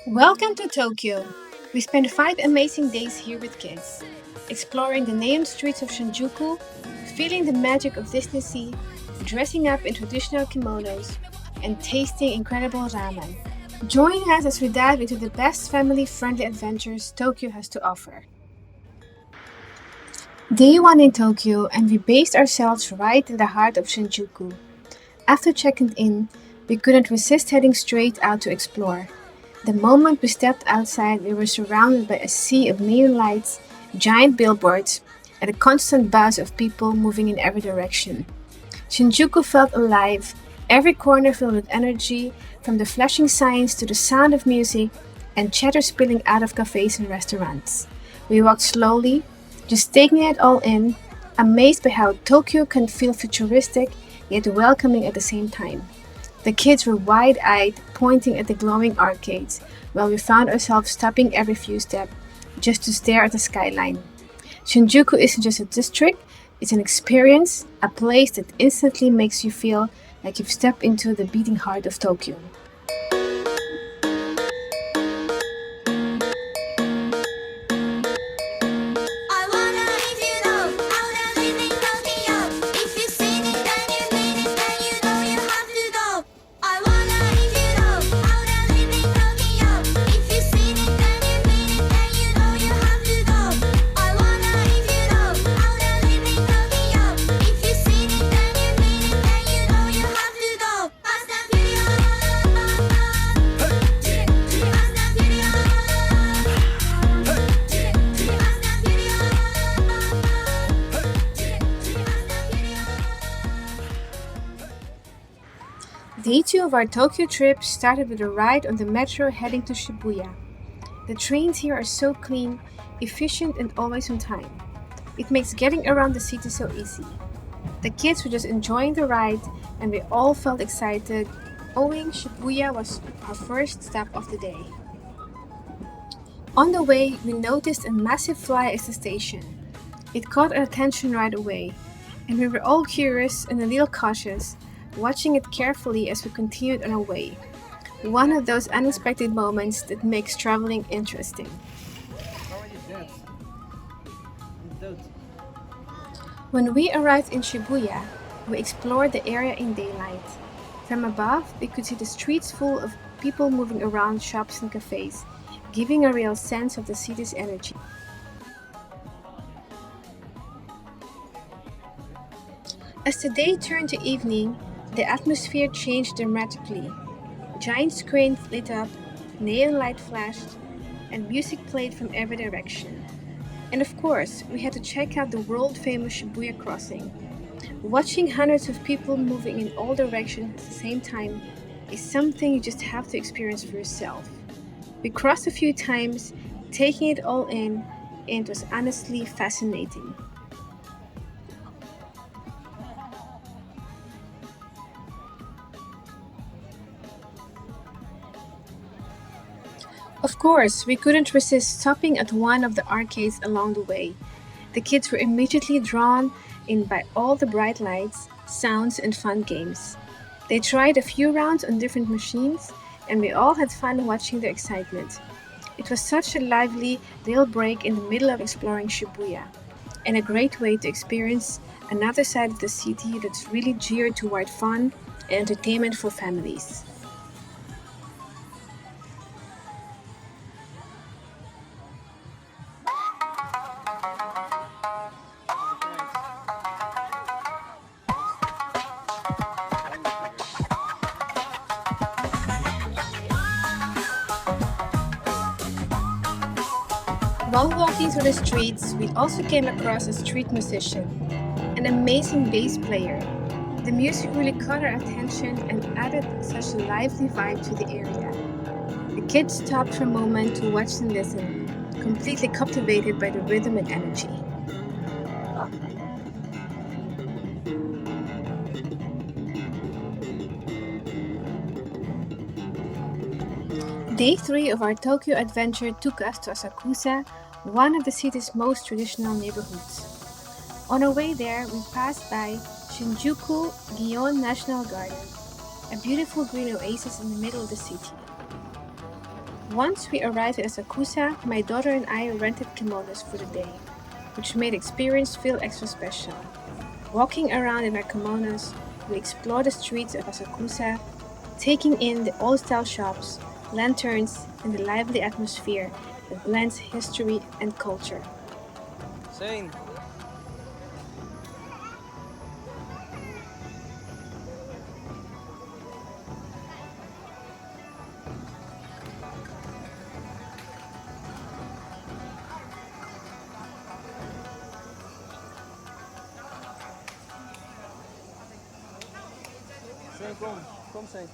Welcome to Tokyo. We spent 5 amazing days here with kids, exploring the neon streets of Shinjuku, feeling the magic of DisneySea, dressing up in traditional kimonos, and tasting incredible ramen. Join us as we dive into the best family-friendly adventures Tokyo has to offer. Day 1 in Tokyo, and we based ourselves right in the heart of Shinjuku. After checking in, we couldn't resist heading straight out to explore. The moment we stepped outside, we were surrounded by a sea of neon lights, giant billboards, and a constant buzz of people moving in every direction. Shinjuku felt alive, every corner filled with energy, from the flashing signs to the sound of music and chatter spilling out of cafes and restaurants. We walked slowly, just taking it all in, amazed by how Tokyo can feel futuristic yet welcoming at the same time. The kids were wide eyed, pointing at the glowing arcades, while we found ourselves stopping every few steps just to stare at the skyline. Shinjuku isn't just a district, it's an experience, a place that instantly makes you feel like you've stepped into the beating heart of Tokyo. I wanna leave you know, I wanna live in Tokyo. If you seen it, then you mean it, then you know you have to go. I wanna leave you know, I wanna live in Tokyo. If you seen it, then you mean it, then you know you have to go. I wanna leave you know, I wanna live in Tokyo. If you seen it, then you mean it, then you know you have to go. Fast and Day 2 of our Tokyo trip started with a ride on the metro heading to Shibuya. The trains here are so clean, efficient, and always on time. It makes getting around the city so easy. The kids were just enjoying the ride, and we all felt excited, owing Shibuya was our first stop of the day. On the way, we noticed a massive fly at the station. It caught our attention right away, and we were all curious and a little cautious, watching it carefully as we continued on our way. One of those unexpected moments that makes traveling interesting. When we arrived in Shibuya, we explored the area in daylight. From above, we could see the streets full of people moving around shops and cafes, giving a real sense of the city's energy. As the day turned to evening, the atmosphere changed dramatically. Giant screens lit up, neon light flashed, and music played from every direction. And of course, we had to check out the world famous Shibuya Crossing. Watching hundreds of people moving in all directions at the same time is something you just have to experience for yourself. We crossed a few times, taking it all in, and it was honestly fascinating. Of course, we couldn't resist stopping at one of the arcades along the way. The kids were immediately drawn in by all the bright lights, sounds, and fun games. They tried a few rounds on different machines, and we all had fun watching their excitement. It was such a lively little break in the middle of exploring Shibuya, and a great way to experience another side of the city that's really geared toward fun and entertainment for families. While walking through the streets, we also came across a street musician, an amazing bass player. The music really caught our attention and added such a lively vibe to the area. The kids stopped for a moment to watch and listen, completely captivated by the rhythm and energy. Day 3 of our Tokyo adventure took us to Asakusa, one of the city's most traditional neighborhoods. On our way there, we passed by Shinjuku Gion National Garden, a beautiful green oasis in the middle of the city. Once we arrived at Asakusa, my daughter and I rented kimonos for the day, which made the experience feel extra special. Walking around in our kimonos, we explored the streets of Asakusa, taking in the old style shops, lanterns, and the lively atmosphere that blends history and culture. Shane. Shane, kom. Kom, Shane.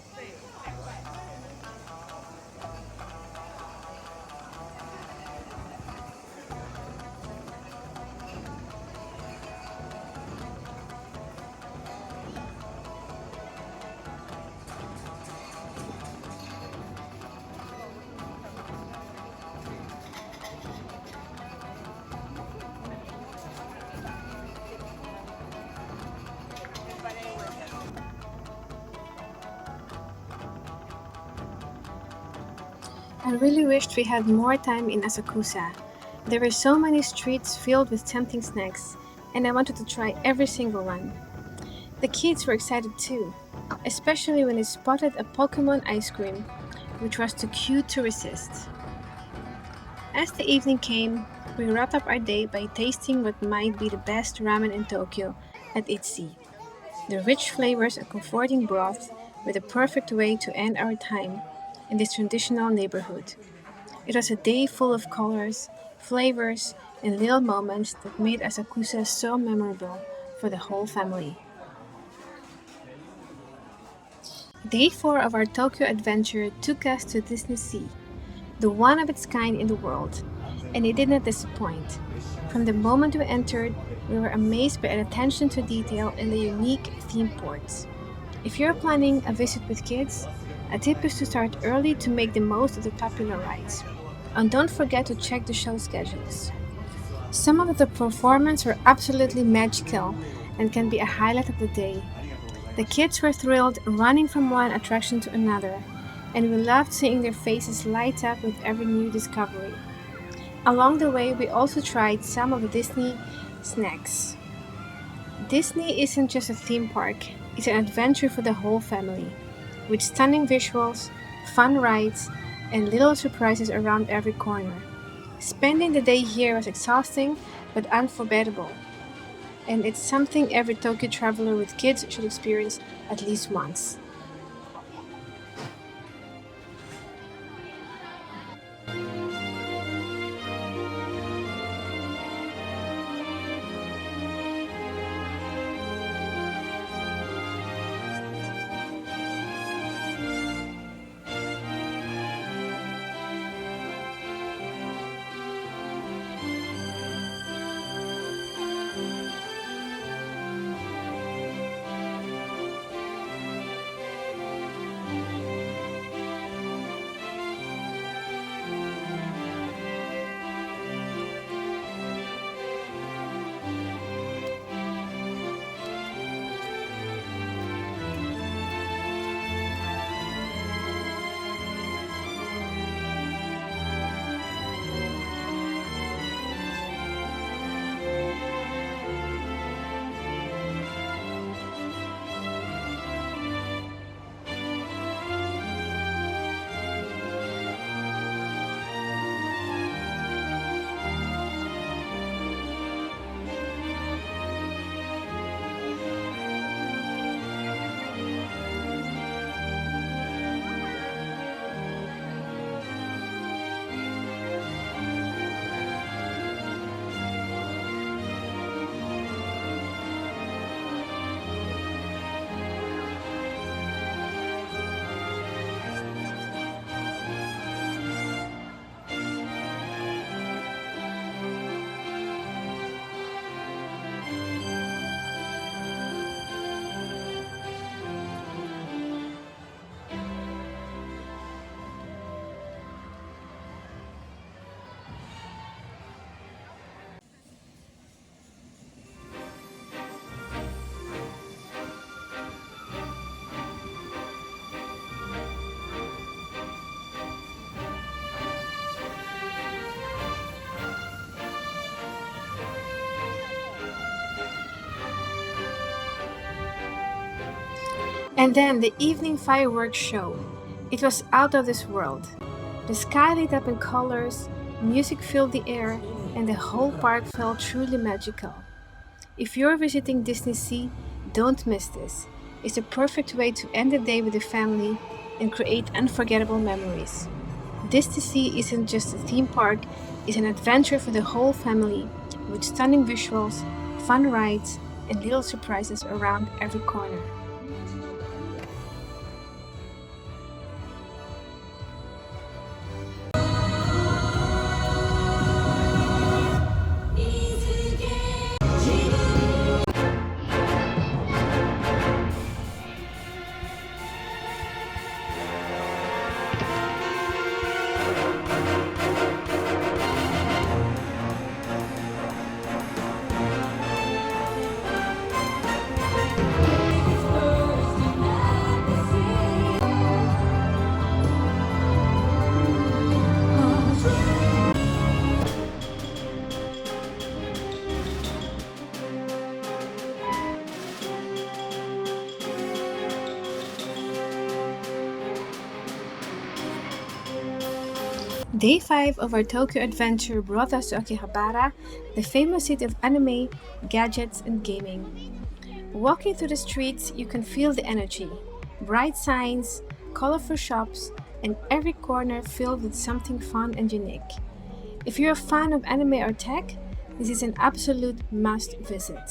I really wished we had more time in Asakusa. There were so many streets filled with tempting snacks, and I wanted to try every single one. The kids were excited too, especially when they spotted a Pokemon ice cream, which was too cute to resist. As the evening came, we wrapped up our day by tasting what might be the best ramen in Tokyo at Itsy. The rich flavors and comforting broth were the perfect way to end our time in this traditional neighborhood. It was a day full of colors, flavors, and little moments that made Asakusa so memorable for the whole family. Day 4 of our Tokyo adventure took us to DisneySea, the one of its kind in the world, and it did not disappoint. From the moment we entered, we were amazed by the attention to detail and the unique theme ports. If you're planning a visit with kids, a tip is to start early to make the most of the popular rides. And don't forget to check the show schedules. Some of the performances were absolutely magical and can be a highlight of the day. The kids were thrilled running from one attraction to another, and we loved seeing their faces light up with every new discovery. Along the way, we also tried some of the Disney snacks. Disney isn't just a theme park, it's an adventure for the whole family, with stunning visuals, fun rides, and little surprises around every corner. Spending the day here was exhausting but unforgettable, and it's something every Tokyo traveler with kids should experience at least once. And then the evening fireworks show. It was out of this world. The sky lit up in colors, music filled the air, and the whole park felt truly magical. If you're visiting DisneySea, don't miss this. It's a perfect way to end the day with the family and create unforgettable memories. DisneySea isn't just a theme park, it's an adventure for the whole family with stunning visuals, fun rides, and little surprises around every corner. Day 5 of our Tokyo adventure brought us to Akihabara, the famous city of anime, gadgets, and gaming. Walking through the streets, you can feel the energy. Bright signs, colorful shops, and every corner filled with something fun and unique. If you're a fan of anime or tech, this is an absolute must visit.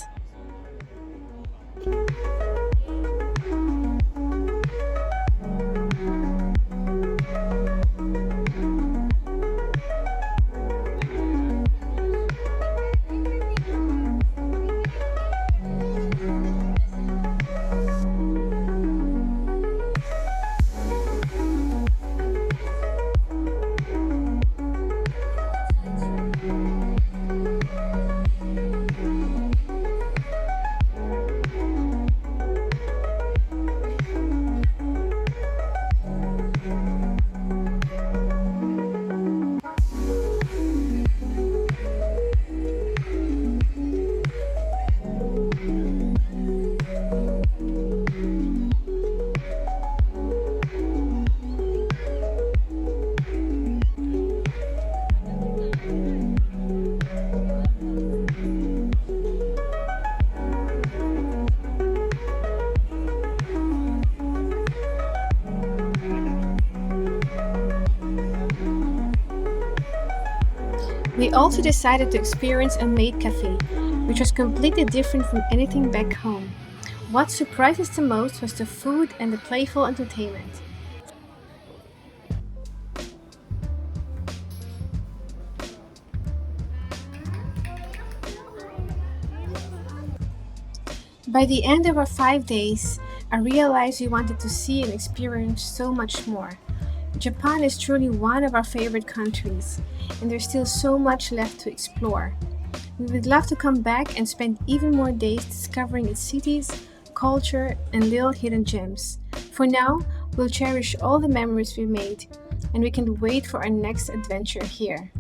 We also decided to experience a maid cafe, which was completely different from anything back home. What surprised us the most was the food and the playful entertainment. By the end of our 5 days, I realized we wanted to see and experience so much more. Japan is truly one of our favorite countries, and there's still so much left to explore. We would love to come back and spend even more days discovering its cities, culture, and little hidden gems. For now, we'll cherish all the memories we made, and we can't wait for our next adventure here.